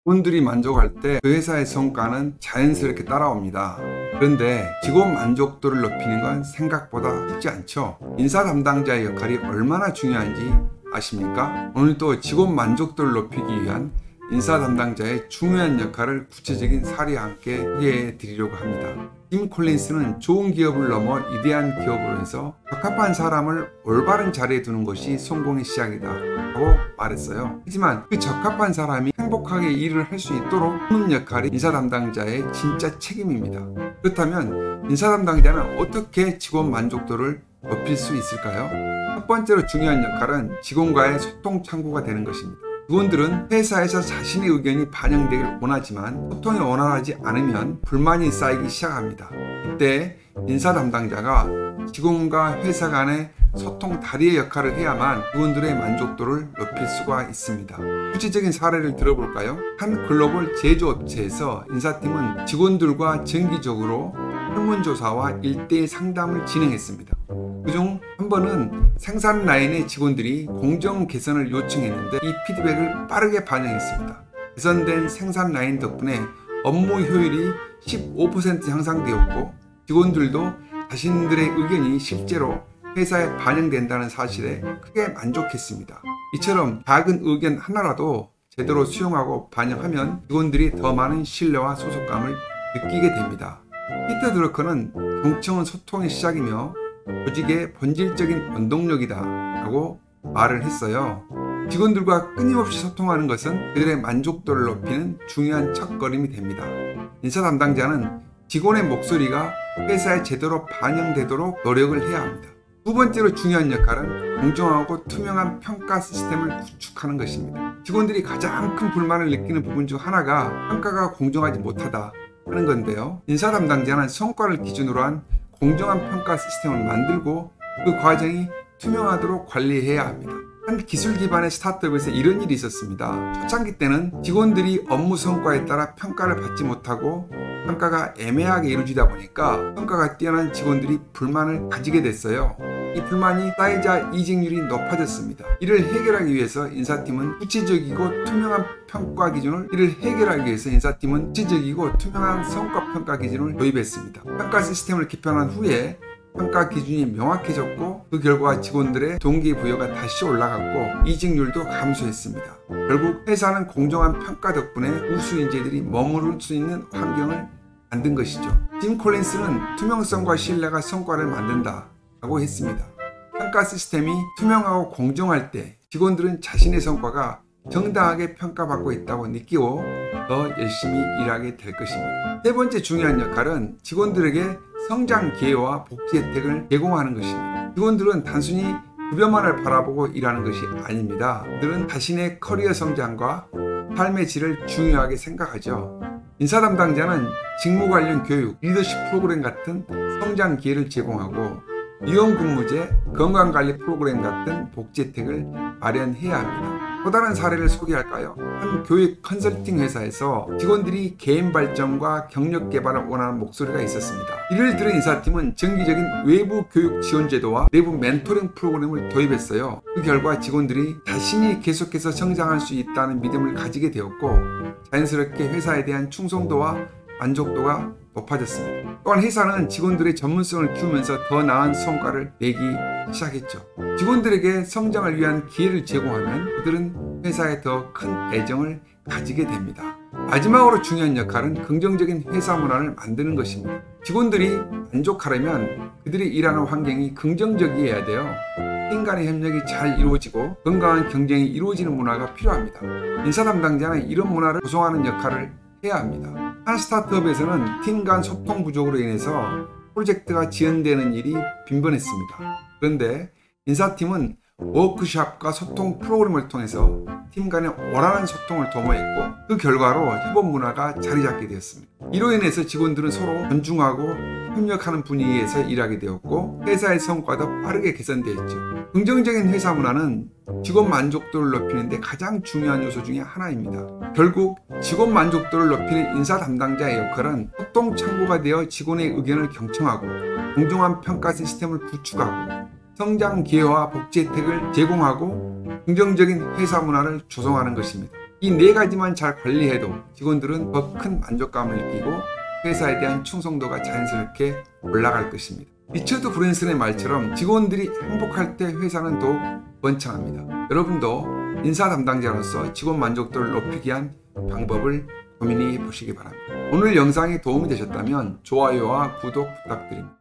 직원들이 만족할 때 그 회사의 성과는 자연스럽게 따라옵니다. 그런데 직원 만족도를 높이는 건 생각보다 쉽지 않죠. 인사 담당자의 역할이 얼마나 중요한지 아십니까? 오늘도 직원 만족도를 높이기 위한 인사 담당자의 중요한 역할을 구체적인 사례와 함께 소개해 드리려고 합니다. 팀 콜린스는 좋은 기업을 넘어 위대한 기업으로 해서 적합한 사람을 올바른 자리에 두는 것이 성공의 시작이다 라고 말했어요. 하지만 그 적합한 사람이 행복하게 일을 할 수 있도록 하는 역할이 인사 담당자의 진짜 책임입니다. 그렇다면 인사 담당자는 어떻게 직원 만족도를 높일 수 있을까요? 첫 번째로 중요한 역할은 직원과의 소통 창구가 되는 것입니다. 직원들은 회사에서 자신의 의견이 반영되길 원하지만 소통이 원활하지 않으면 불만이 쌓이기 시작합니다. 이때 인사 담당자가 직원과 회사 간의 소통 다리의 역할을 해야만 직원들의 만족도를 높일 수가 있습니다. 구체적인 사례를 들어볼까요? 한 글로벌 제조업체에서 인사팀은 직원들과 정기적으로 설문조사와 1대1 상담을 진행했습니다. 그중 한 번은 생산 라인의 직원들이 공정 개선을 요청했는데 이 피드백을 빠르게 반영했습니다. 개선된 생산 라인 덕분에 업무 효율이 15% 향상되었고 직원들도 자신들의 의견이 실제로 회사에 반영된다는 사실에 크게 만족했습니다. 이처럼 작은 의견 하나라도 제대로 수용하고 반영하면 직원들이 더 많은 신뢰와 소속감을 느끼게 됩니다. 피터 드러커는 경청은 소통의 시작이며 조직의 본질적인 원동력이다 라고 말을 했어요. 직원들과 끊임없이 소통하는 것은 그들의 만족도를 높이는 중요한 첫걸음이 됩니다. 인사 담당자는 직원의 목소리가 회사에 제대로 반영되도록 노력을 해야 합니다. 두 번째로 중요한 역할은 공정하고 투명한 평가 시스템을 구축하는 것입니다. 직원들이 가장 큰 불만을 느끼는 부분 중 하나가 평가가 공정하지 못하다 하는 건데요. 인사 담당자는 성과를 기준으로 한 공정한 평가 시스템을 만들고 그 과정이 투명하도록 관리해야 합니다. 한 기술 기반의 스타트업에서 이런 일이 있었습니다. 초창기 때는 직원들이 업무 성과에 따라 평가를 받지 못하고 평가가 애매하게 이루어지다 보니까 평가가 뛰어난 직원들이 불만을 가지게 됐어요. 이 불만이 쌓이자 이직률이 높아졌습니다. 이를 해결하기 위해서 인사팀은 구체적이고 투명한 평가 기준을 성과 평가 기준을 도입했습니다. 평가 시스템을 개편한 후에 평가 기준이 명확해졌고 그 결과 직원들의 동기부여가 다시 올라갔고 이직률도 감소했습니다. 결국 회사는 공정한 평가 덕분에 우수 인재들이 머무를 수 있는 환경을 만든 것이죠. 짐 콜린스는 투명성과 신뢰가 성과를 만든다 라고 했습니다. 평가 시스템이 투명하고 공정할 때 직원들은 자신의 성과가 정당하게 평가받고 있다고 느끼고 더 열심히 일하게 될 것입니다. 세 번째 중요한 역할은 직원들에게 성장 기회와 복지 혜택을 제공하는 것입니다. 직원들은 단순히 급여만을 바라보고 일하는 것이 아닙니다. 그들은 자신의 커리어 성장과 삶의 질을 중요하게 생각하죠. 인사 담당자는 직무 관련 교육, 리더십 프로그램 같은 성장 기회를 제공하고 유연근무제, 건강관리 프로그램 같은 복지 혜택을 마련해야 합니다. 또 다른 사례를 소개할까요? 한 교육 컨설팅 회사에서 직원들이 개인 발전과 경력 개발을 원하는 목소리가 있었습니다. 이를 들은 인사팀은 정기적인 외부 교육 지원 제도와 내부 멘토링 프로그램을 도입했어요. 그 결과 직원들이 자신이 계속해서 성장할 수 있다는 믿음을 가지게 되었고 자연스럽게 회사에 대한 충성도와 만족도가 높아졌습니다. 또한 회사는 직원들의 전문성을 키우면서 더 나은 성과를 내기 시작했죠. 직원들에게 성장을 위한 기회를 제공하면 그들은 회사에 더 큰 애정을 가지게 됩니다. 마지막으로 중요한 역할은 긍정적인 회사 문화를 만드는 것입니다. 직원들이 만족하려면 그들이 일하는 환경이 긍정적이어야 돼요. 팀 간의 협력이 잘 이루어지고 건강한 경쟁이 이루어지는 문화가 필요합니다. 인사 담당자는 이런 문화를 구성하는 역할을 해야 합니다. 한 스타트업에서는 팀 간 소통 부족으로 인해서 프로젝트가 지연되는 일이 빈번했습니다. 그런데 인사팀은 워크숍과 소통 프로그램을 통해서 팀 간의 원활한 소통을 도모했고 그 결과로 협업 문화가 자리 잡게 되었습니다. 이로 인해서 직원들은 서로 존중하고 협력하는 분위기에서 일하게 되었고 회사의 성과도 빠르게 개선되었죠. 긍정적인 회사 문화는 직원 만족도를 높이는 데 가장 중요한 요소 중에 하나입니다. 결국 직원 만족도를 높이는 인사 담당자의 역할은 소통 창구가 되어 직원의 의견을 경청하고 공정한 평가 시스템을 구축하고 성장 기회와 복지 혜택을 제공하고 긍정적인 회사 문화를 조성하는 것입니다. 이 네 가지만 잘 관리해도 직원들은 더 큰 만족감을 느끼고 회사에 대한 충성도가 자연스럽게 올라갈 것입니다. 리처드 브랜슨의 말처럼 직원들이 행복할 때 회사는 더욱 번창합니다. 여러분도 인사 담당자로서 직원 만족도를 높이기 위한 방법을 고민해 보시기 바랍니다. 오늘 영상이 도움이 되셨다면 좋아요와 구독 부탁드립니다.